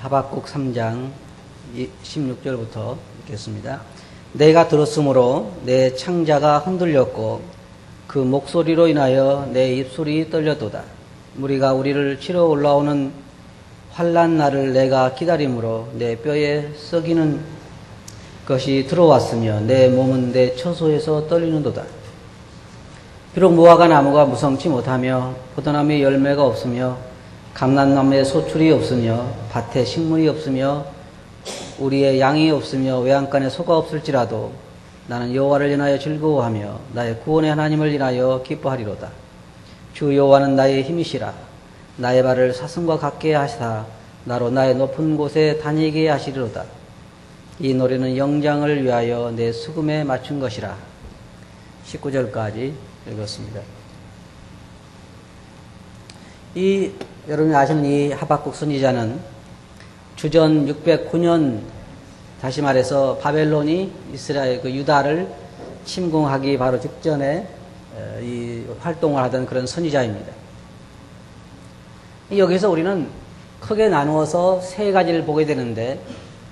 하박국 3장 16절부터 읽겠습니다. 내가 들었으므로 내 창자가 흔들렸고 그 목소리로 인하여 내 입술이 떨렸도다. 무리가 우리를 치러 올라오는 환난 날을 내가 기다림으로 내 뼈에 썩이는 것이 들어왔으며 내 몸은 내 처소에서 떨리는도다. 비록 무화과 나무가 무성치 못하며 포도나무에 열매가 없으며 감람나무에 소출이 없으며 밭에 식물이 없으며 우리의 양이 없으며 외양간에 소가 없을지라도 나는 여호와를 인하여 즐거워하며 나의 구원의 하나님을 인하여 기뻐하리로다. 주 여호와는 나의 힘이시라. 나의 발을 사슴과 같게 하시사 나로 나의 높은 곳에 다니게 하시리로다. 이 노래는 영장을 위하여 내 수금에 맞춘 것이라. 19절까지 읽었습니다. 여러분이 아시는 이 하박국 선지자는 주전 609년, 다시 말해서 바벨론이 이스라엘 유다를 침공하기 바로 직전에 이 활동을 하던 그런 선지자입니다. 여기서 우리는 크게 나누어서 세 가지를 보게 되는데,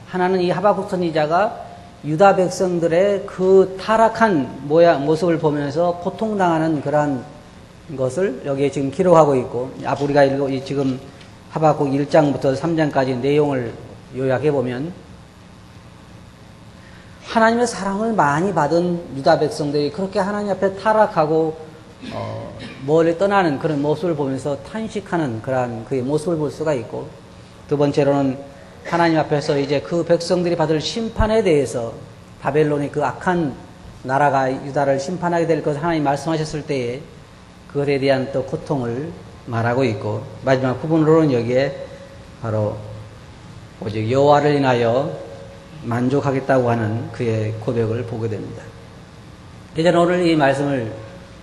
하나는 이 하박국 선지자가 유다 백성들의 그 타락한 모습을 보면서 고통당하는 그러한 것을 여기에 지금 기록하고 있고, 우리가 지금 하박국 1장부터 3장까지 내용을 요약해 보면, 하나님의 사랑을 많이 받은 유다 백성들이 그렇게 하나님 앞에 타락하고 멀리 떠나는 그런 모습을 보면서 탄식하는 그러한 그의 모습을 볼 수가 있고, 두 번째로는 하나님 앞에서 이제 그 백성들이 받을 심판에 대해서, 바벨론이 그 악한 나라가 유다를 심판하게 될 것을 하나님 말씀하셨을 때에 그것에 대한 또 고통을 말하고 있고, 마지막 부분으로는 여기에 바로 오직 여호와를 인하여 만족하겠다고 하는 그의 고백을 보게 됩니다. 저는 오늘 이 말씀을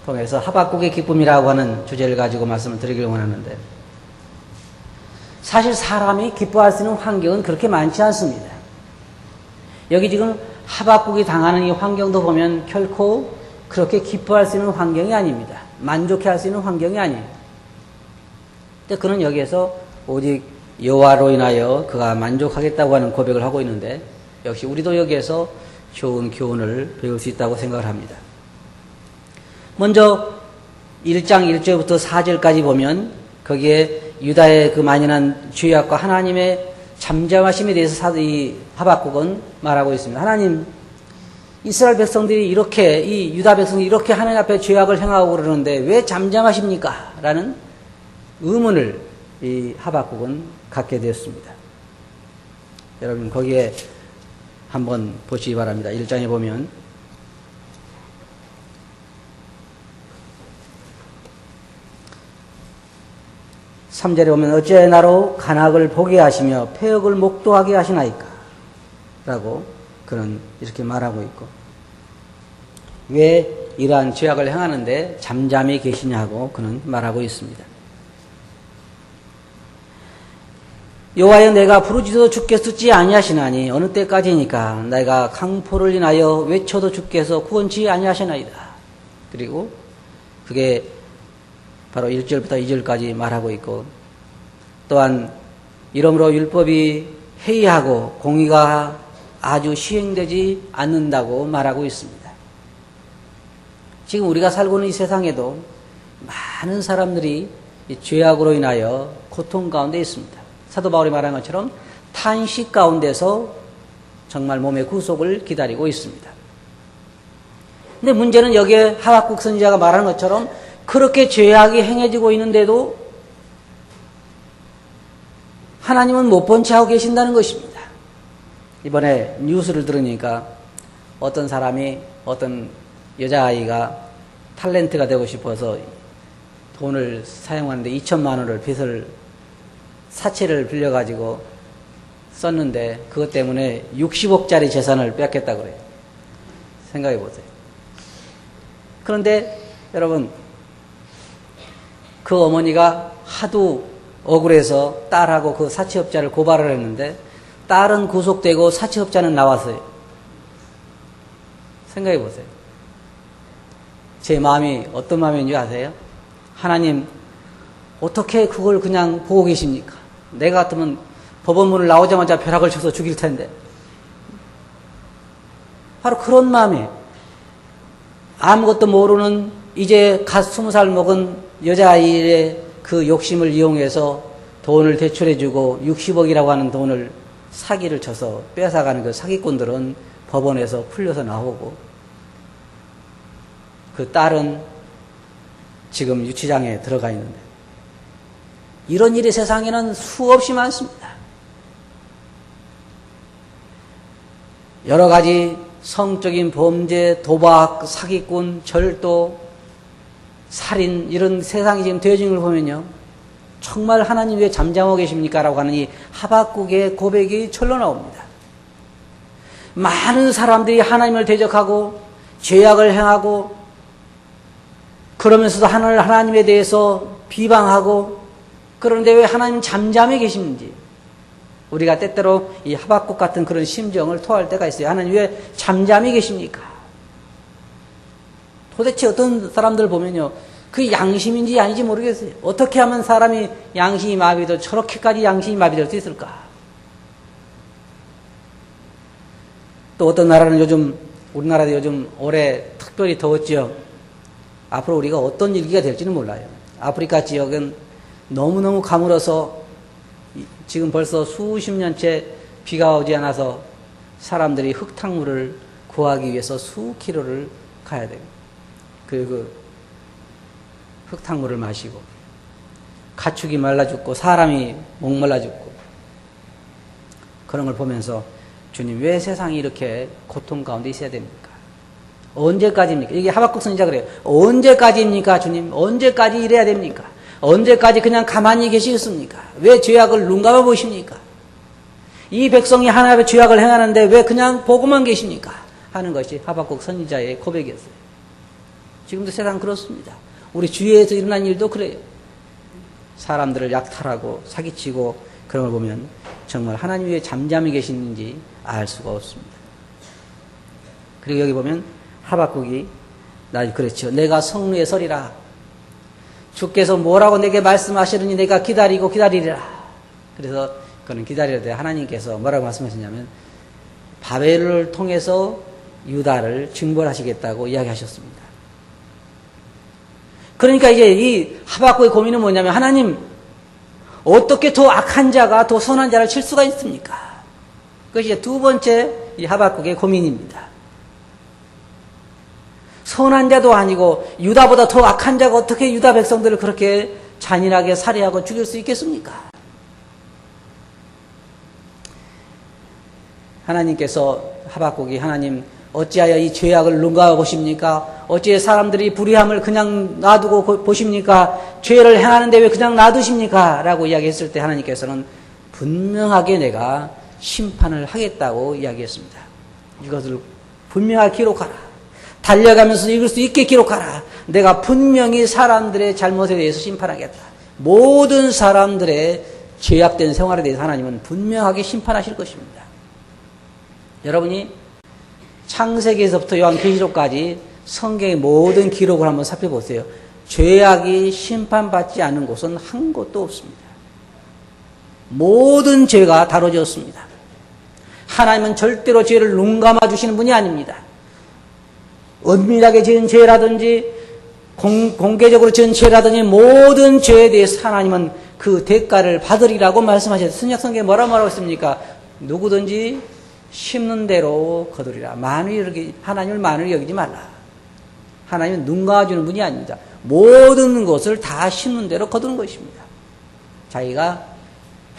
통해서 하박국의 기쁨이라고 하는 주제를 가지고 말씀을 드리기를 원하는데, 사실 사람이 기뻐할 수 있는 환경은 그렇게 많지 않습니다. 여기 지금 하박국이 당하는 이 환경도 보면 결코 그렇게 기뻐할 수 있는 환경이 아닙니다. 만족해 할 수 있는 환경이 아니에요. 근데 그는 여기에서 오직 여호와로 인하여 그가 만족하겠다고 하는 고백을 하고 있는데, 역시 우리도 여기에서 좋은 교훈을 배울 수 있다고 생각을 합니다. 먼저 1장 1절부터 4절까지 보면 거기에 유다의 그 만연한 죄악과 하나님의 잠잠하심에 대해서 이 하박국은 말하고 있습니다. 하나님, 이스라엘 백성들이 이렇게, 이 유다 백성들이 이렇게 하나님 앞에 죄악을 행하고 그러는데 왜 잠잠하십니까? 라는 의문을 이 하박국은 갖게 되었습니다. 여러분 거기에 한번 보시기 바랍니다. 1장에 보면 3절에 보면 어찌하여 나로 간악을 보게 하시며 폐역을 목도하게 하시나이까? 라고 그는 이렇게 말하고 있고, 왜 이러한 죄악을 행하는데 잠잠히 계시냐고 그는 말하고 있습니다. 여호와여, 내가 부르짖어도 주께서 듣지 아니하시나니 어느 때까지니까 내가 강포를 인하여 외쳐도 주께서 구원치 아니하시나이다. 그리고 그게 바로 1절부터 2절까지 말하고 있고, 또한 이러므로 율법이 해이하고 공의가 아주 시행되지 않는다고 말하고 있습니다. 지금 우리가 살고 있는 이 세상에도 많은 사람들이 이 죄악으로 인하여 고통 가운데 있습니다. 사도 바울이 말한 것처럼 탄식 가운데서 정말 몸의 구속을 기다리고 있습니다. 근데 문제는 여기에 하박국 선지자가 말하는 것처럼 그렇게 죄악이 행해지고 있는데도 하나님은 못 본 채 하고 계신다는 것입니다. 이번에 뉴스를 들으니까 어떤 사람이, 어떤 여자아이가 탤런트가 되고 싶어서 돈을 사용하는데 2천만 원을 빚을, 사채를 빌려가지고 썼는데 그것 때문에 60억짜리 재산을 뺏겼다고 그래요. 생각해 보세요. 그런데 여러분, 그 어머니가 하도 억울해서 딸하고 그 사채업자를 고발을 했는데 딸은 구속되고 사채업자는 나왔어요. 생각해 보세요. 제 마음이 어떤 마음인지 아세요? 하나님, 어떻게 그걸 그냥 보고 계십니까? 내가 같으면 법원문을 나오자마자 벼락을 쳐서 죽일 텐데. 바로 그런 마음에 아무것도 모르는 이제 갓 20살 먹은 여자아이의 그 욕심을 이용해서 돈을 대출해주고 60억이라고 하는 돈을 사기를 쳐서 뺏어가는 그 사기꾼들은 법원에서 풀려서 나오고, 그 딸은 지금 유치장에 들어가 있는데, 이런 일이 세상에는 수없이 많습니다. 여러 가지 성적인 범죄, 도박, 사기꾼, 절도, 살인, 이런 세상이 지금 되어진 걸 보면요, 정말 하나님 왜 잠잠하고 계십니까? 라고 하는 이 하박국의 고백이 철로 나옵니다. 많은 사람들이 하나님을 대적하고 죄악을 행하고 그러면서도 하나님에 대해서 비방하고, 그런데 왜 하나님 잠잠해 계시는지 우리가 때때로 이 하박국 같은 그런 심정을 토할 때가 있어요. 하나님 왜 잠잠히 계십니까? 도대체 어떤 사람들 보면요, 그 양심인지 아닌지 모르겠어요. 어떻게 하면 사람이 양심이 마비되어 저렇게까지 양심이 마비될 수 있을까? 또 어떤 나라는 요즘, 우리나라도 요즘 올해 특별히 더웠죠. 앞으로 우리가 어떤 일기가 될지는 몰라요. 아프리카 지역은 너무너무 가물어서 지금 벌써 수십 년째 비가 오지 않아서 사람들이 흙탕물을 구하기 위해서 수킬로를 가야 돼요. 그 흙탕물을 마시고 가축이 말라 죽고 사람이 목말라 죽고, 그런 걸 보면서 주님 왜 세상이 이렇게 고통 가운데 있어야 됩니까? 언제까지입니까? 이게 하박국 선지자 그래요. 언제까지입니까? 주님 언제까지 이래야 됩니까? 언제까지 그냥 가만히 계시겠습니까? 왜 죄악을 눈 감아 보십니까? 이 백성이 하나님의 죄악을 행하는데 왜 그냥 보고만 계십니까? 하는 것이 하박국 선지자의 고백이었어요. 지금도 세상 그렇습니다. 우리 주위에서 일어난 일도 그래요. 사람들을 약탈하고 사기치고 그런 걸 보면 정말 하나님 왜 잠잠히 계시는지 알 수가 없습니다. 그리고 여기 보면 하박국이 그렇죠. 내가 성루에 서리라. 주께서 뭐라고 내게 말씀하시느니 내가 기다리고 기다리리라. 그래서 그는 기다려야 돼. 하나님께서 뭐라고 말씀하시냐면 바벨을 통해서 유다를 징벌하시겠다고 이야기하셨습니다. 그러니까 이제 이 하박국의 고민은 뭐냐면, 하나님 어떻게 더 악한 자가 더 선한 자를 칠 수가 있습니까? 그것이 이제 두 번째 이 하박국의 고민입니다. 선한 자도 아니고 유다보다 더 악한 자가 어떻게 유다 백성들을 그렇게 잔인하게 살해하고 죽일 수 있겠습니까? 하나님께서 하박국이 하나님 어찌하여 이 죄악을 눈감아 보십니까? 어찌해 사람들이 불의함을 그냥 놔두고 보십니까? 죄를 행하는데 왜 그냥 놔두십니까? 라고 이야기했을 때 하나님께서는 분명하게 내가 심판을 하겠다고 이야기했습니다. 이것을 분명하게 기록하라. 달려가면서 읽을 수 있게 기록하라. 내가 분명히 사람들의 잘못에 대해서 심판하겠다. 모든 사람들의 죄악된 생활에 대해서 하나님은 분명하게 심판하실 것입니다. 여러분이 창세기에서부터 요한계시록까지 성경의 모든 기록을 한번 살펴보세요. 죄악이 심판받지 않은 곳은 한 곳도 없습니다. 모든 죄가 다뤄졌습니다. 하나님은 절대로 죄를 눈감아 주시는 분이 아닙니다. 은밀하게 지은 죄라든지 공개적으로 지은 죄라든지 모든 죄에 대해서 하나님은 그 대가를 받으리라고 말씀하셨어요. 신약성경에 뭐라고 했습니까? 누구든지 심는 대로 거두리라. 하나님을 만원히 여기지 말라. 하나님은 눈 감아주는 분이 아닙니다. 모든 것을 다 심는 대로 거두는 것입니다. 자기가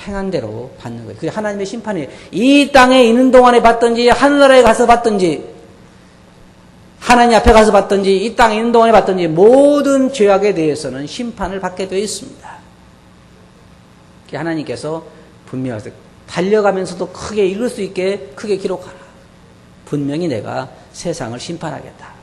행한 대로 받는 거예요. 그게 하나님의 심판이에요. 이 땅에 있는 동안에 받든지 하늘나라에 가서 받든지 하나님 앞에 가서 받든지 이 땅에 있는 동안에 받든지 모든 죄악에 대해서는 심판을 받게 되어 있습니다. 하나님께서 분명하세요. 달려가면서도 크게 읽을 수 있게 크게 기록하라. 분명히 내가 세상을 심판하겠다.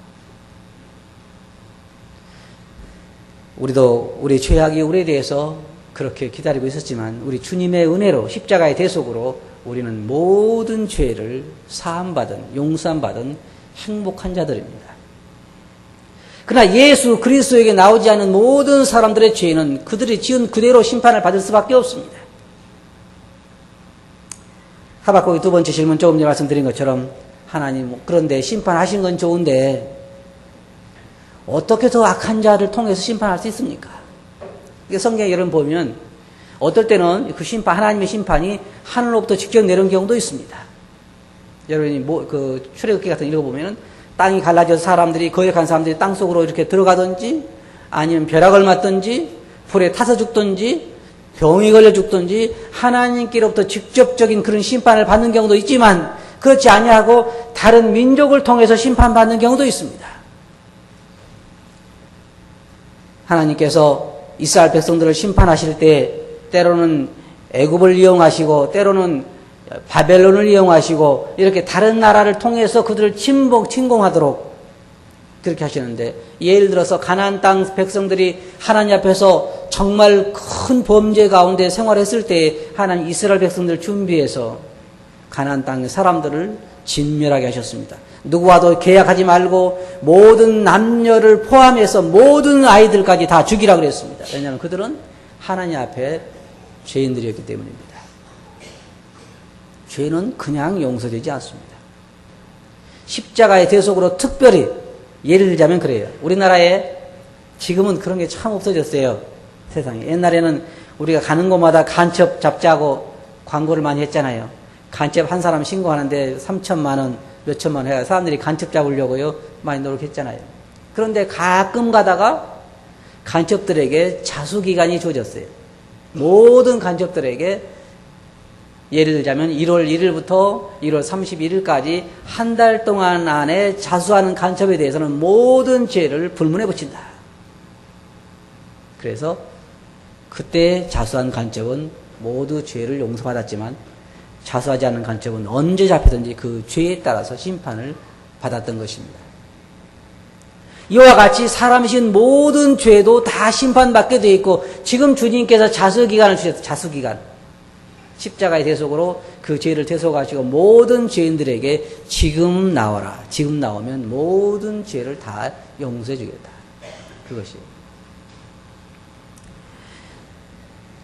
우리도 우리 죄악이 우리에 대해서 그렇게 기다리고 있었지만 우리 주님의 은혜로 십자가의 대속으로 우리는 모든 죄를 사함받은 용서함받은 행복한 자들입니다. 그러나 예수 그리스도에게 나오지 않은 모든 사람들의 죄는 그들이 지은 그대로 심판을 받을 수밖에 없습니다. 하박국의 두 번째 질문 조금 전에 말씀드린 것처럼 하나님 그런데 심판하신 건 좋은데 어떻게 더 악한 자를 통해서 심판할 수 있습니까? 성경에 여러분 보면 어떨 때는 그 심판, 하나님의 심판이 하늘로부터 직접 내려온 경우도 있습니다. 여러분이 출애굽기 같은 거 읽어보면 땅이 갈라져서 사람들이, 거역한 사람들이 땅 속으로 이렇게 들어가든지 아니면 벼락을 맞든지 불에 타서 죽든지 병이 걸려 죽든지 하나님께로부터 직접적인 그런 심판을 받는 경우도 있지만 그렇지 아니하고 다른 민족을 통해서 심판받는 경우도 있습니다. 하나님께서 이스라엘 백성들을 심판하실 때 때로는 애굽을 이용하시고 때로는 바벨론을 이용하시고 이렇게 다른 나라를 통해서 그들을 침공하도록 그렇게 하시는데, 예를 들어서 가나안 땅 백성들이 하나님 앞에서 정말 큰 범죄 가운데 생활했을 때 하나님 이스라엘 백성들을 준비해서 가나안 땅의 사람들을 진멸하게 하셨습니다. 누구와도 계약하지 말고 모든 남녀를 포함해서 모든 아이들까지 다 죽이라 그랬습니다. 왜냐하면 그들은 하나님 앞에 죄인들이었기 때문입니다. 죄는 그냥 용서되지 않습니다. 십자가의 대속으로 특별히 예를 들자면 그래요. 우리나라에 지금은 그런 게 참 없어졌어요. 세상에. 옛날에는 우리가 가는 곳마다 간첩 잡자고 광고를 많이 했잖아요. 간첩 한 사람 신고하는데 3천만 원, 몇천만 원 해야 사람들이 간첩 잡으려고요 많이 노력했잖아요. 그런데 가끔 가다가 간첩들에게 자수기간이 주어졌어요. 모든 간첩들에게 예를 들자면 1월 1일부터 1월 31일까지 한 달 동안 안에 자수하는 간첩에 대해서는 모든 죄를 불문에 붙인다. 그래서 그때 자수한 간첩은 모두 죄를 용서받았지만 자수하지 않은 간첩은 언제 잡히든지 그 죄에 따라서 심판을 받았던 것입니다. 이와 같이 사람이신 모든 죄도 다 심판받게 되어 있고, 지금 주님께서 자수기간을 주셨어요. 자수기간. 십자가의 대속으로 그 죄를 대속하시고 모든 죄인들에게 지금 나와라. 지금 나오면 모든 죄를 다 용서해 주겠다. 그것이.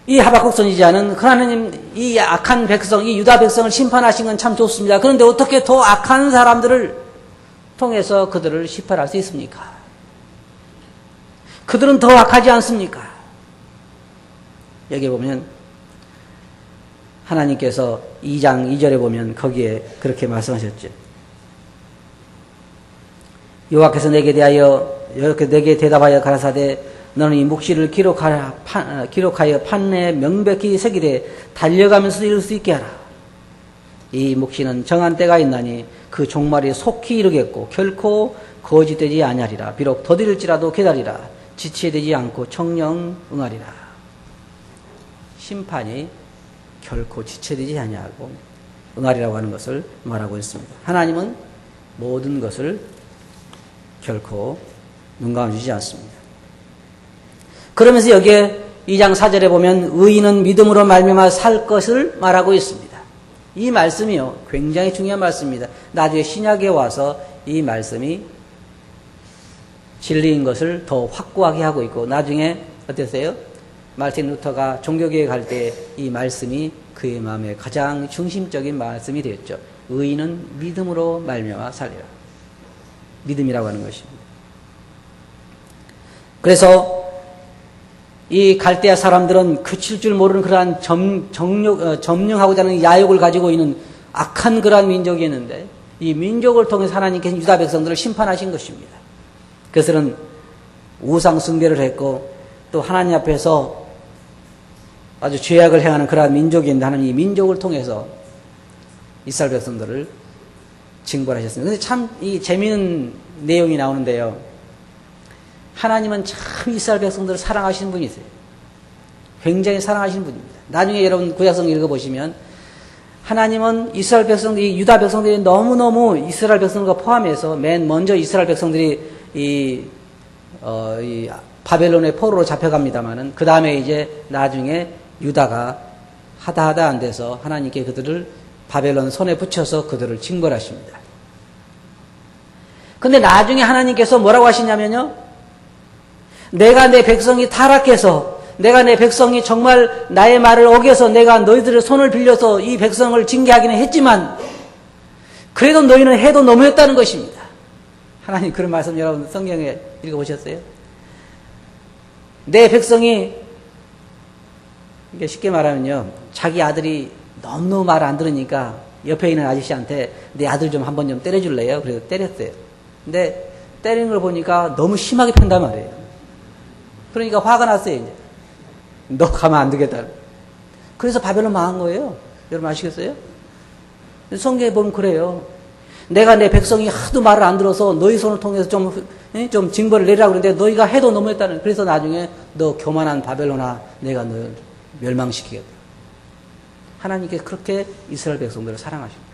이 하박국 선지자는 하나님 이 악한 백성, 이 유다 백성을 심판하신 건 참 좋습니다. 그런데 어떻게 더 악한 사람들을 통해서 그들을 심판할 수 있습니까? 그들은 더 악하지 않습니까? 여기 보면 하나님께서 2장 2절에 보면 거기에 그렇게 말씀하셨죠. 여호와께서 내게 대답하여 가라사대 너는 이 묵시를 기록하여 판에 명백히 새기되 달려가면서 이룰 수 있게 하라. 이 묵시는 정한 때가 있나니 그 종말이 속히 이르겠고 결코 거짓되지 아니하리라. 비록 더딜지라도 기다리라. 지체되지 않고 청령 응하리라. 심판이 결코 지체되지 아니하고 응하리라고 하는 것을 말하고 있습니다. 하나님은 모든 것을 결코 눈감아주지 않습니다. 그러면서 여기에 2장 4절에 보면 의인은 믿음으로 말미암아 살 것을 말하고 있습니다. 이 말씀이요 굉장히 중요한 말씀입니다. 나중에 신약에 와서 이 말씀이 진리인 것을 더 확고하게 하고 있고, 나중에 어땠어요? 마르틴 루터가 종교개혁 할 때 이 말씀이 그의 마음의 가장 중심적인 말씀이 되었죠. 의인은 믿음으로 말미암아 살리라. 믿음이라고 하는 것입니다. 그래서 이 갈대아 사람들은 그칠 줄 모르는 그러한 점령하고자 하는 야욕을 가지고 있는 악한 그러한 민족이었는데, 이 민족을 통해서 하나님께서 유다 백성들을 심판하신 것입니다. 그것은 우상 숭배를 했고 또 하나님 앞에서 아주 죄악을 행하는 그러한 민족인데, 하나님 이 민족을 통해서 이스라엘 백성들을 징벌하셨습니다. 그런데 참 이 재미있는 내용이 나오는데요. 하나님은 참 이스라엘 백성들을 사랑하시는 분이세요. 굉장히 사랑하시는 분입니다. 나중에 여러분 구약성 읽어보시면 하나님은 이스라엘 백성들이, 유다 백성들이 너무너무 이스라엘 백성들과 포함해서 맨 먼저 이스라엘 백성들이 이 바벨론의 포로로 잡혀갑니다만은 그 다음에 이제 나중에 유다가 하다 안 돼서 하나님께 그들을 바벨론 손에 붙여서 그들을 징벌하십니다. 근데 나중에 하나님께서 뭐라고 하시냐면요. 내가 내 백성이 타락해서 내가 내 백성이 정말 나의 말을 어겨서 내가 너희들의 손을 빌려서 이 백성을 징계하기는 했지만 그래도 너희는 해도 너무했다는 것입니다. 하나님 그런 말씀 여러분 성경에 읽어보셨어요? 내 백성이 이게 쉽게 말하면요, 자기 아들이 너무너무 말을 안 들으니까 옆에 있는 아저씨한테 내 아들 좀 한번 좀 때려줄래요? 그래서 때렸어요. 근데 때리는 걸 보니까 너무 심하게 편단 말이에요. 그러니까 화가 났어요. 이제 너 가면 안 되겠다. 그래서 바벨론 망한 거예요. 여러분 아시겠어요? 성경에 보면 그래요. 내가 내 백성이 하도 말을 안 들어서 너희 손을 통해서 좀 징벌을 내리라고 그러는데 너희가 해도 너무했다는. 그래서 나중에 너 교만한 바벨론아, 내가 너를 멸망시키겠다. 하나님께 그렇게 이스라엘 백성들을 사랑하십니다.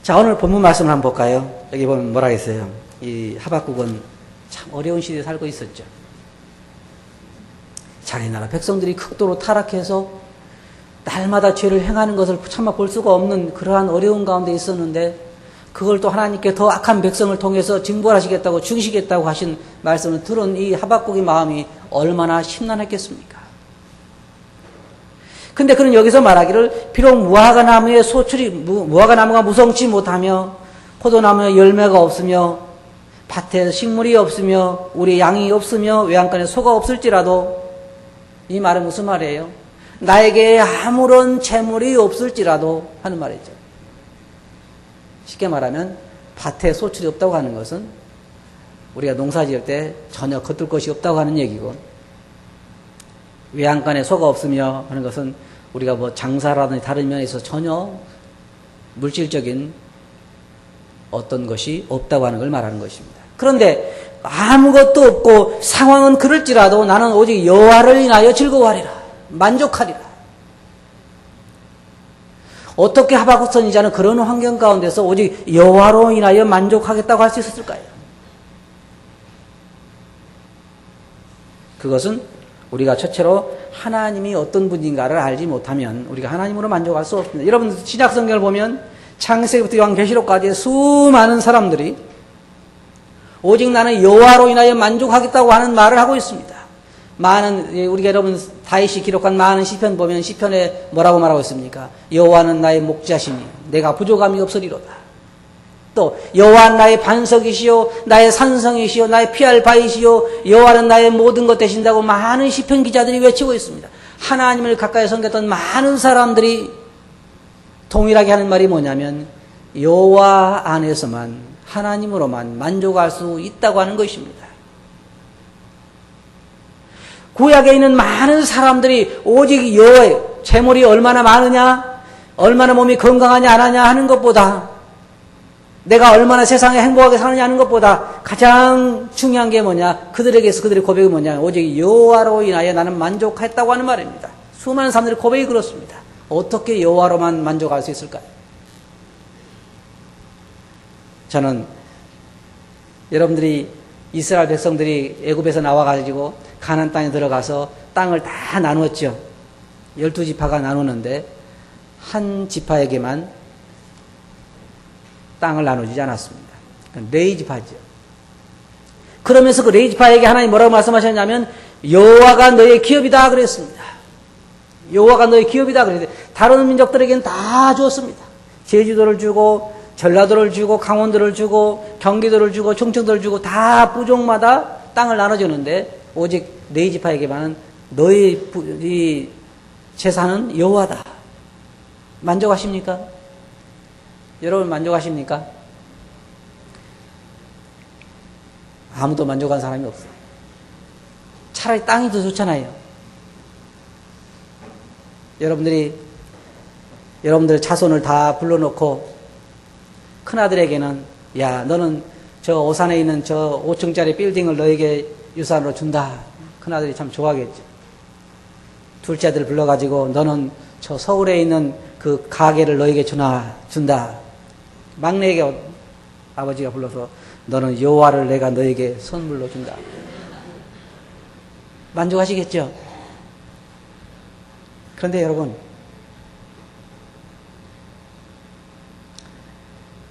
자, 오늘 본문 말씀을 한번 볼까요? 여기 보면 뭐라 했어요? 이 하박국은 참 어려운 시대에 살고 있었죠. 자기 나라 백성들이 극도로 타락해서 날마다 죄를 행하는 것을 차마 볼 수가 없는 그러한 어려운 가운데 있었는데 그걸 또 하나님께 더 악한 백성을 통해서 징벌하시겠다고 죽이시겠다고 하신 말씀을 들은 이 하박국의 마음이 얼마나 심란했겠습니까? 근데 그는 여기서 말하기를 비록 무화과 나무의 무화과 나무가 무성치 못하며 포도나무에 열매가 없으며 밭에 식물이 없으며 우리 양이 없으며 외양간에 소가 없을지라도, 이 말은 무슨 말이에요? 나에게 아무런 재물이 없을지라도 하는 말이죠. 쉽게 말하면 밭에 소출이 없다고 하는 것은 우리가 농사 지을 때 전혀 거둘 것이 없다고 하는 얘기고, 외양간에 소가 없으며 하는 것은 우리가 뭐 장사라든지 다른 면에서 전혀 물질적인 어떤 것이 없다고 하는 걸 말하는 것입니다. 그런데 아무것도 없고 상황은 그럴지라도 나는 오직 여호와를 인하여 즐거워하리라, 만족하리라. 어떻게 하박국 선지자는 그런 환경 가운데서 오직 여호와로 인하여 만족하겠다고 할 수 있었을까요? 그것은 우리가 첫째로 하나님이 어떤 분인가를 알지 못하면 우리가 하나님으로 만족할 수 없습니다. 여러분 신약 성경을 보면 창세기부터 요한계시록까지 수많은 사람들이 오직 나는 여호와로 인하여 만족하겠다고 하는 말을 하고 있습니다. 많은 우리가 여러분 다윗이 기록한 많은 시편 보면 시편에 뭐라고 말하고 있습니까? 여호와는 나의 목자시니 내가 부족함이 없으리로다. 또 여호와는 나의 반석이시요 나의 산성이시요 나의 피할 바이시요 여호와는 나의 모든 것 되신다고 많은 시편 기자들이 외치고 있습니다. 하나님을 가까이 섬겼던 많은 사람들이 동일하게 하는 말이 뭐냐면 여호와 안에서만 하나님으로만 만족할 수 있다고 하는 것입니다. 구약에 있는 많은 사람들이 오직 여호와의 재물이 얼마나 많으냐, 얼마나 몸이 건강하냐 안 하냐 하는 것보다, 내가 얼마나 세상에 행복하게 사느냐 하는 것보다 가장 중요한 게 뭐냐, 그들에게서 그들의 고백이 뭐냐, 오직 여호와로 인하여 나는 만족했다고 하는 말입니다. 수많은 사람들의 고백이 그렇습니다. 어떻게 여호와로만 만족할 수 있을까요? 저는 여러분들이 이스라엘 백성들이 애굽에서 나와가지고 가나안 땅에 들어가서 땅을 다 나누었죠. 12지파가 나누는데 한 지파에게만 땅을 나누지 않았습니다. 4지파죠. 그러면서 그 4지파에게 하나님 뭐라고 말씀하셨냐면 여호와가 너의 기업이다 그랬습니다. 여호와가 너의 기업이다 그랬는데 다른 민족들에게는 다 주었습니다. 제주도를 주고 전라도를 주고 강원도를 주고 경기도를 주고 충청도를 주고 다 부족마다 땅을 나눠주는데 오직 4지파에게만은 너의 이 재산은 여호와다. 만족하십니까? 여러분 만족하십니까? 아무도 만족한 사람이 없어요. 차라리 땅이 더 좋잖아요. 여러분들의 자손을 다 불러놓고 큰아들에게는 야 너는 저 오산에 있는 저 5층짜리 빌딩을 너에게 유산으로 준다. 큰아들이 참 좋아하겠죠. 둘째 아들 불러가지고 너는 저 서울에 있는 그 가게를 너에게 준다. 막내에게 아버지가 불러서 너는 여호와를 내가 너에게 선물로 준다. 만족하시겠죠? 그런데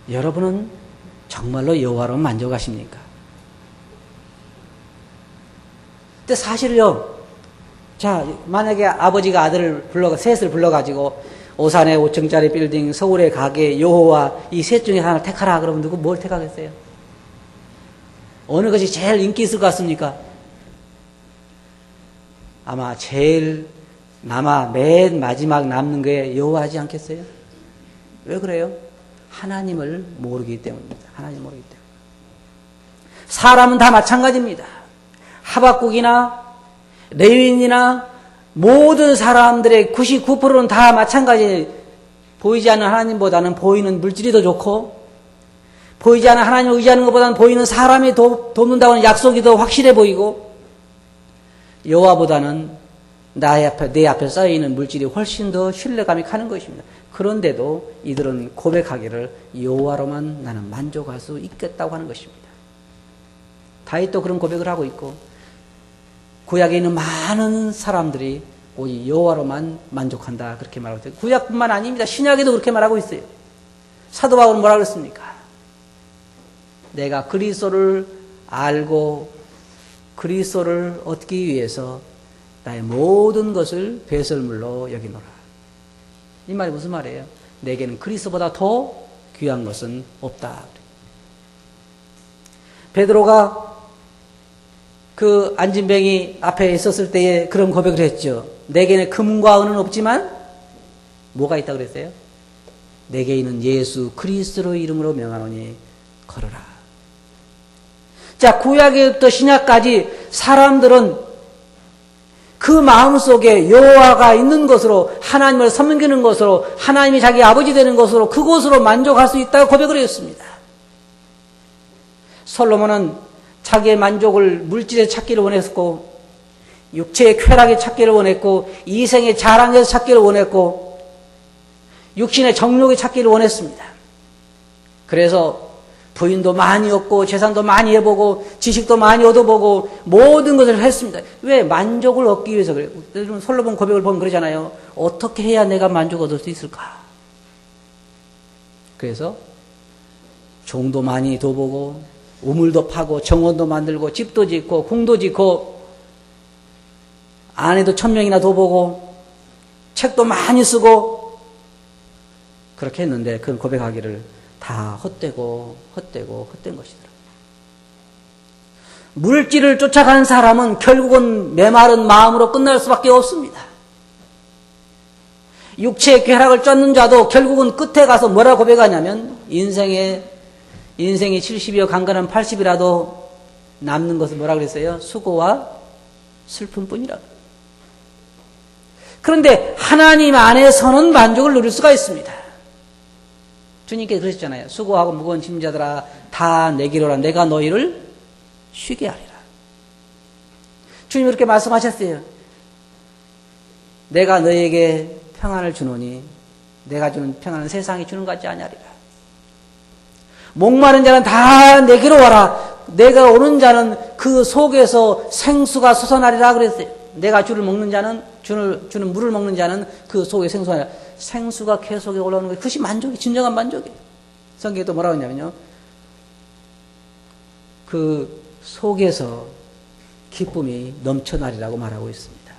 여러분은 정말로 여호와로 만족하십니까? 근데 사실요, 자, 만약에 아버지가 셋을 불러가지고 오산에 5층짜리 빌딩, 서울의 가게, 여호와 이 셋 중에 하나를 택하라 그러면 누구 뭘 택하겠어요? 어느 것이 제일 인기 있을 것 같습니까? 아마 제일 맨 마지막 남는 게 여호와지 않겠어요? 왜 그래요? 하나님을 모르기 때문입니다. 하나님을 모르기 때문에. 사람은 다 마찬가지입니다. 하박국이나 레위인이나 모든 사람들의 99%는 다 마찬가지. 보이지 않는 하나님보다는 보이는 물질이 더 좋고, 보이지 않는 하나님을 의지하는 것보다는 보이는 사람이 돕는다고 하는 약속이 더 확실해 보이고, 여호와보다는 내 앞에 쌓여있는 물질이 훨씬 더 신뢰감이 가는 것입니다. 그런데도 이들은 고백하기를 여호와로만 나는 만족할 수 있겠다고 하는 것입니다. 다윗도 그런 고백을 하고 있고, 구약에 있는 많은 사람들이 오직 여호와로만 만족한다 그렇게 말하고 있어요. 구약뿐만 아닙니다. 신약에도 그렇게 말하고 있어요. 사도 바울은 뭐라 그랬습니까? 내가 그리스도를 알고 그리스도를 얻기 위해서 나의 모든 것을 배설물로 여기노라. 이 말이 무슨 말이에요? 내게는 그리스도보다 더 귀한 것은 없다. 베드로가 그 안진뱅이 앞에 있었을 때에 그런 고백을 했죠. 내게는 금과 은은 없지만 뭐가 있다고 그랬어요? 내게 있는 예수 그리스도의 이름으로 명하노니 걸어라. 자, 구약에부터 신약까지 사람들은 그 마음속에 여호와가 있는 것으로, 하나님을 섬기는 것으로, 하나님이 자기 아버지 되는 것으로, 그것으로 만족할 수 있다고 고백을 했습니다. 솔로몬은 자기의 만족을 물질에 찾기를 원했고, 육체의 쾌락에 찾기를 원했고, 이생의 자랑에서 찾기를 원했고, 육신의 정욕에 찾기를 원했습니다. 그래서 부인도 많이 얻고, 재산도 많이 해보고, 지식도 많이 얻어보고, 모든 것을 했습니다. 왜? 만족을 얻기 위해서 그래요. 여러분 솔로몬 고백을 보면 그러잖아요. 어떻게 해야 내가 만족을 얻을 수 있을까? 그래서 종도 많이 둬보고, 우물도 파고, 정원도 만들고, 집도 짓고, 궁도 짓고, 아내도 1000명이나 둬보고, 책도 많이 쓰고, 그렇게 했는데, 그건 고백하기를 다 헛된 것이더라. 물질을 쫓아가는 사람은 결국은 메마른 마음으로 끝날 수밖에 없습니다. 육체의 쾌락을 쫓는 자도 결국은 끝에 가서 뭐라 고백하냐면, 인생이 70이여 강건한 80이라도 남는 것은 뭐라 그랬어요? 수고와 슬픔뿐이라. 그런데 하나님 안에서는 만족을 누릴 수가 있습니다. 주님께서 그러셨잖아요. 수고하고 무거운 짐자들아 다 내기로라. 내가 너희를 쉬게 하리라. 주님이 그렇게 말씀하셨어요. 내가 너희에게 평안을 주노니 내가 주는 평안은 세상이 주는 것 같지 아니하리라. 목마른 자는 다 내게로 와라. 내가 오는 자는 그 속에서 생수가 솟아나리라 그랬어요. 내가 주를 먹는 자는 주는 물을 먹는 자는 그 속에 생수가 계속에 올라오는 거예요. 그것이 만족이, 진정한 만족이에요. 성경에 또 뭐라고 했냐면요. 그 속에서 기쁨이 넘쳐나리라고 말하고 있습니다.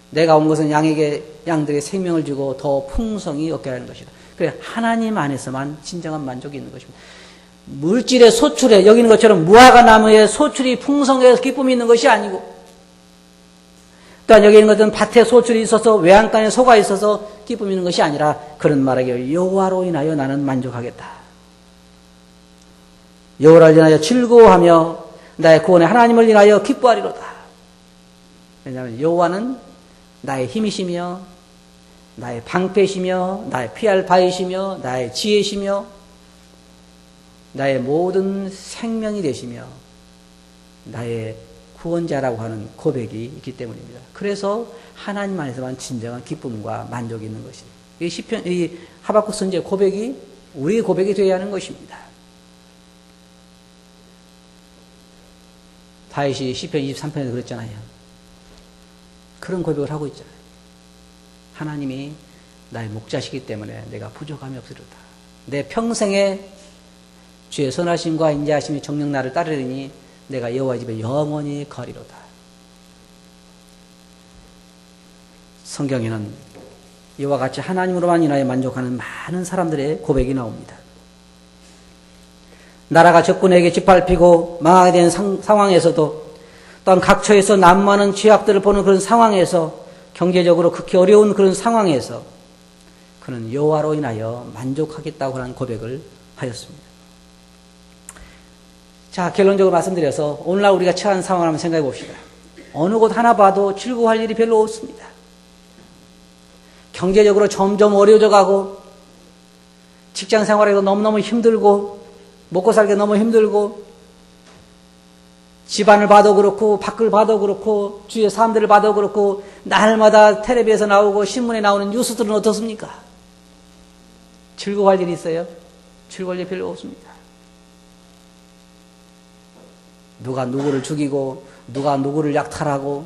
내가 온 것은 양들에게 생명을 주고 더 풍성히 얻게 하는 것이다. 그래, 하나님 안에서만 진정한 만족이 있는 것입니다. 물질의 소출에, 여기 있는 것처럼 무화과 나무의 소출이 풍성해서 기쁨이 있는 것이 아니고, 또한 여기 있는 것은 밭에 소출이 있어서 외양간에 소가 있어서 기쁨이 있는 것이 아니라 그런 말하기를 여호와로 인하여 나는 만족하겠다. 여호와를 인하여 즐거워하며 나의 구원의 하나님을 인하여 기뻐하리로다. 왜냐하면 여호와는 나의 힘이시며 나의 방패시며 나의 피할 바위시며 나의 지혜시며 나의 모든 생명이 되시며 나의 구원자라고 하는 고백이 있기 때문입니다. 그래서 하나님 안에서만 진정한 기쁨과 만족이 있는 것입니다. 이 하박국 선지의 고백이 우리의 고백이 되어야 하는 것입니다. 다윗이 시편 23편에서 그랬잖아요. 그런 고백을 하고 있잖아요. 하나님이 나의 목자시기 때문에 내가 부족함이 없으리로다. 내 평생에 주의 선하심과 인자하심이 정녕 나를 따르리니 내가 여호와 집에 영원히 거리로다. 성경에는 이와 같이 하나님으로만 인하여 만족하는 많은 사람들의 고백이 나옵니다. 나라가 적군에게 짓밟히고 망하게 된 상황에서도 또한 각처에서 난무하는 죄악들을 보는 그런 상황에서 경제적으로 극히 어려운 그런 상황에서 그는 여호와로 인하여 만족하겠다고 하는 고백을 하였습니다. 자, 결론적으로 말씀드려서 오늘날 우리가 처한 상황을 한번 생각해 봅시다. 어느 곳 하나 봐도 즐거워할 일이 별로 없습니다. 경제적으로 점점 어려워져 가고 직장 생활에도 너무너무 힘들고 먹고 살기 너무 힘들고 집안을 봐도 그렇고 밖을 봐도 그렇고 주위의 사람들을 봐도 그렇고 날마다 텔레비에서 나오고 신문에 나오는 뉴스들은 어떻습니까? 즐거워할 일이 있어요? 즐거워할 일이 별로 없습니다. 누가 누구를 죽이고 누가 누구를 약탈하고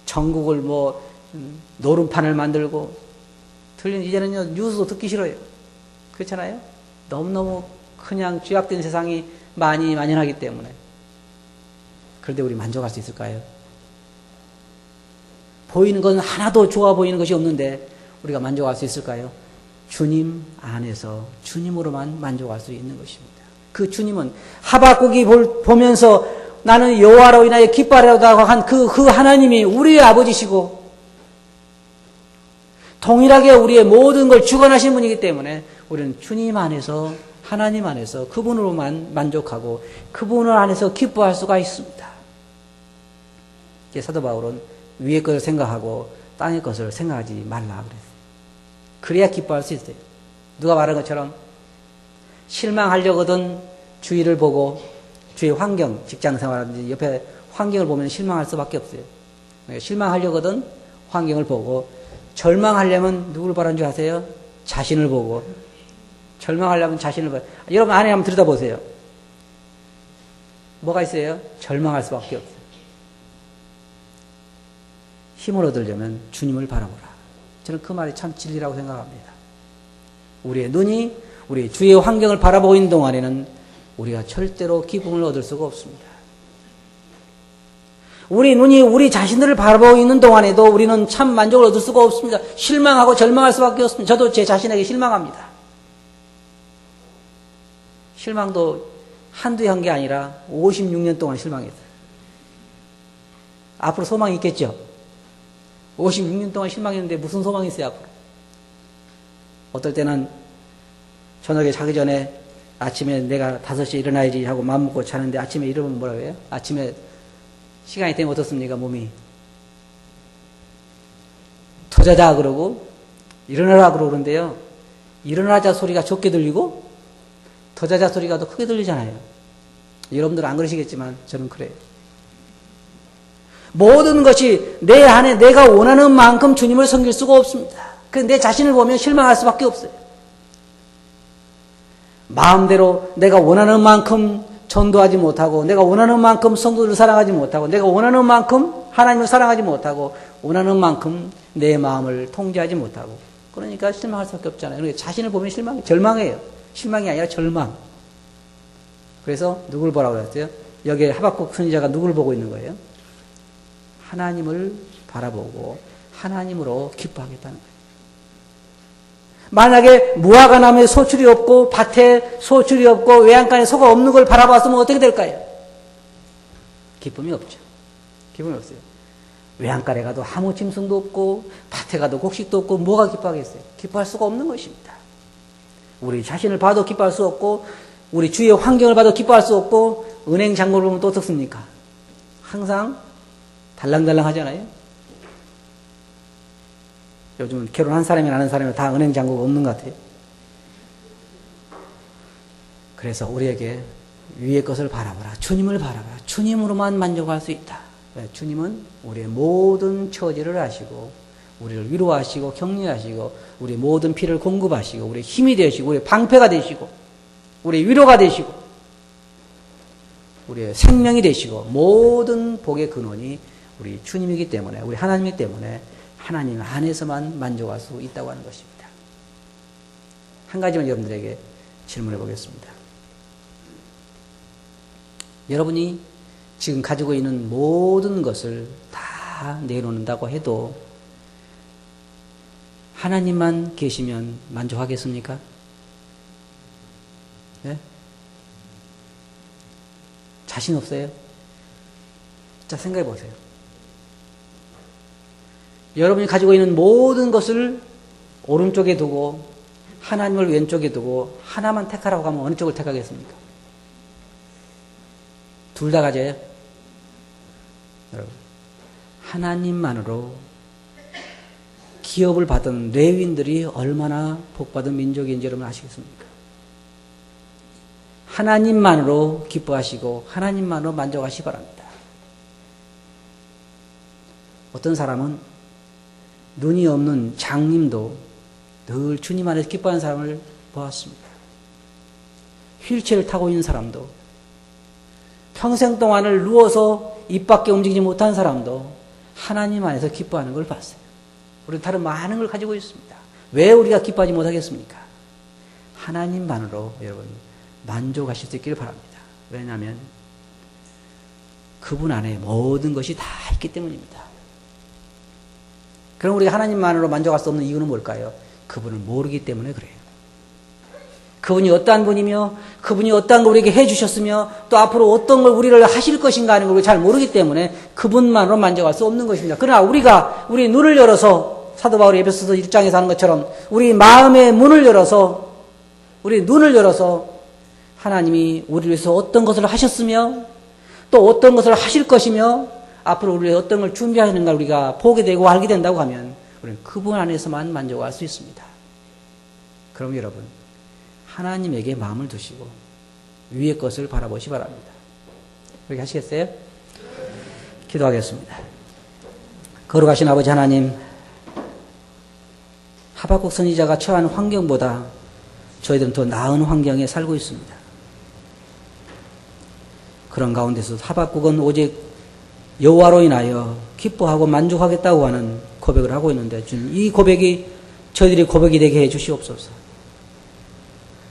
전국을 노름판을 만들고 이제는요 뉴스도 듣기 싫어요. 그렇잖아요? 너무너무 그냥 죄악된 세상이 많이 만연하기 때문에. 그런데 우리 만족할 수 있을까요? 보이는 건 하나도 좋아 보이는 것이 없는데 우리가 만족할 수 있을까요? 주님 안에서 주님으로만 만족할 수 있는 것입니다. 그 주님은 하박국이 보면서 나는 여호와로 인하여 기뻐하려다고 한 그 하나님이 우리의 아버지시고 동일하게 우리의 모든 걸 주관하신 분이기 때문에 우리는 주님 안에서 하나님 안에서 그분으로만 만족하고 그분을 안에서 기뻐할 수가 있습니다. 사도 바울은 위의 것을 생각하고 땅의 것을 생각하지 말라 그랬어요. 그래야 기뻐할 수 있어요. 누가 말한 것처럼 실망하려거든 주위를 보고 주위의 환경, 직장생활 옆에 환경을 보면 실망할 수밖에 없어요. 실망하려거든 환경을 보고 절망하려면 누구를 바라는 줄 아세요? 자신을 보고 절망하려면 자신을 보고 여러분 안에 한번 들여다보세요. 뭐가 있어요? 절망할 수밖에 없어요. 힘을 얻으려면 주님을 바라보라. 저는 그 말이 참 진리라고 생각합니다. 우리의 눈이 우리 주위의 환경을 바라보고 있는 동안에는 우리가 절대로 기쁨을 얻을 수가 없습니다. 우리 눈이 우리 자신들을 바라보고 있는 동안에도 우리는 참 만족을 얻을 수가 없습니다. 실망하고 절망할 수밖에 없습니다. 저도 제 자신에게 실망합니다. 실망도 한두 한 게 아니라 56년 동안 실망했어요. 앞으로 소망이 있겠죠? 56년 동안 실망했는데 무슨 소망이 있어요, 앞으로? 어떨 때는 저녁에 자기 전에 아침에 내가 5시에 일어나야지 하고 마음먹고 자는데 아침에 일어나면 뭐라고 해요? 아침에 시간이 되면 어떻습니까, 몸이? 더 자자 그러고 일어나라 그러는데요. 일어나자 소리가 적게 들리고 더 자자 소리가 더 크게 들리잖아요. 여러분들은 안 그러시겠지만 저는 그래요. 모든 것이 내 안에 내가 원하는 만큼 주님을 섬길 수가 없습니다. 내 자신을 보면 실망할 수밖에 없어요. 마음대로 내가 원하는 만큼 전도하지 못하고 내가 원하는 만큼 성도들을 사랑하지 못하고 내가 원하는 만큼 하나님을 사랑하지 못하고 원하는 만큼 내 마음을 통제하지 못하고 그러니까 실망할 수밖에 없잖아요. 그러니까 자신을 보면 절망해요. 실망이 아니라 절망. 그래서 누굴 보라고 그랬어요? 여기에 하박국 선지자가 누굴 보고 있는 거예요? 하나님을 바라보고 하나님으로 기뻐하겠다는 거예요. 만약에 무화과 나무에 소출이 없고 밭에 소출이 없고 외양간에 소가 없는 걸 바라봤으면 어떻게 될까요? 기쁨이 없죠. 기쁨이 없어요. 외양간에 가도 아무 짐승도 없고 밭에 가도 곡식도 없고 뭐가 기뻐하겠어요? 기뻐할 수가 없는 것입니다. 우리 자신을 봐도 기뻐할 수 없고 우리 주위의 환경을 봐도 기뻐할 수 없고 은행 잔고를 보면 또 어떻습니까? 항상 달랑달랑 하잖아요. 요즘은 결혼한 사람이 아는 사람이 다 은행 잔고가 없는 것 같아요. 그래서 우리에게 위의 것을 바라보라. 주님을 바라보라. 주님으로만 만족할 수 있다. 주님은 우리의 모든 처지를 아시고 우리를 위로하시고 격려하시고 우리 모든 피를 공급하시고 우리의 힘이 되시고 우리의 방패가 되시고 우리의 위로가 되시고 우리의 생명이 되시고 모든 복의 근원이 우리 주님이기 때문에 우리 하나님이기 때문에 하나님 안에서만 만족할 수 있다고 하는 것입니다. 한 가지만 여러분들에게 질문해 보겠습니다. 여러분이 지금 가지고 있는 모든 것을 다 내놓는다고 해도 하나님만 계시면 만족하겠습니까? 네? 자신 없어요? 자, 생각해 보세요. 여러분이 가지고 있는 모든 것을 오른쪽에 두고 하나님을 왼쪽에 두고 하나만 택하라고 하면 어느 쪽을 택하겠습니까? 둘 다 가져요? 여러분, 하나님만으로 기업을 받은 레위인들이 얼마나 복받은 민족인지 여러분 아시겠습니까? 하나님만으로 기뻐하시고 하나님만으로 만족하시기 바랍니다. 어떤 사람은 눈이 없는 장님도 늘 주님 안에서 기뻐하는 사람을 보았습니다. 휠체어를 타고 있는 사람도, 평생 동안을 누워서 입 밖에 움직이지 못한 사람도 하나님 안에서 기뻐하는 걸 봤어요. 우리는 다른 많은 걸 가지고 있습니다. 왜 우리가 기뻐하지 못하겠습니까? 하나님만으로 여러분 만족하실 수 있기를 바랍니다. 왜냐하면 그분 안에 모든 것이 다 있기 때문입니다. 그럼 우리가 하나님만으로 만족할 수 없는 이유는 뭘까요? 그분을 모르기 때문에 그래요. 그분이 어떠한 분이며 그분이 어떠한 걸 우리에게 해주셨으며 또 앞으로 어떤 걸 우리를 하실 것인가 하는 걸 잘 모르기 때문에 그분만으로 만족할 수 없는 것입니다. 그러나 우리 눈을 열어서 사도 바울이 에베소서 1장에서 하는 것처럼 우리 마음의 문을 열어서 우리 눈을 열어서 하나님이 우리를 위해서 어떤 것을 하셨으며 또 어떤 것을 하실 것이며 앞으로 우리의 어떤 걸 준비하시는가 우리가 보게 되고 알게 된다고 하면 우리는 그분 안에서만 만족할 수 있습니다. 그럼 여러분 하나님에게 마음을 두시고 위의 것을 바라보시 바랍니다. 그렇게 하시겠어요? 기도하겠습니다. 거룩하신 아버지 하나님, 하박국 선지자가 처한 환경보다 저희들은 더 나은 환경에 살고 있습니다. 그런 가운데서 하박국은 오직 여호와로 인하여 기뻐하고 만족하겠다고 하는 고백을 하고 있는데 주님, 이 고백이 저희들의 고백이 되게 해 주시옵소서.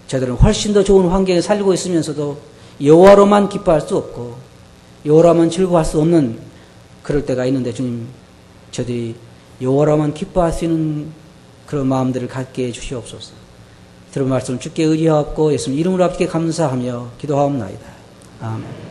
저희들은 훨씬 더 좋은 환경에 살고 있으면서도 여호와로만 기뻐할 수 없고 여호와로만 즐거워할 수 없는 그럴 때가 있는데 주님, 저희들이 여호와로만 기뻐할 수 있는 그런 마음들을 갖게 해 주시옵소서. 들은 말씀 주께 의지하옵고 예수님 이름으로 아버지께 감사하며 기도하옵나이다. 아멘.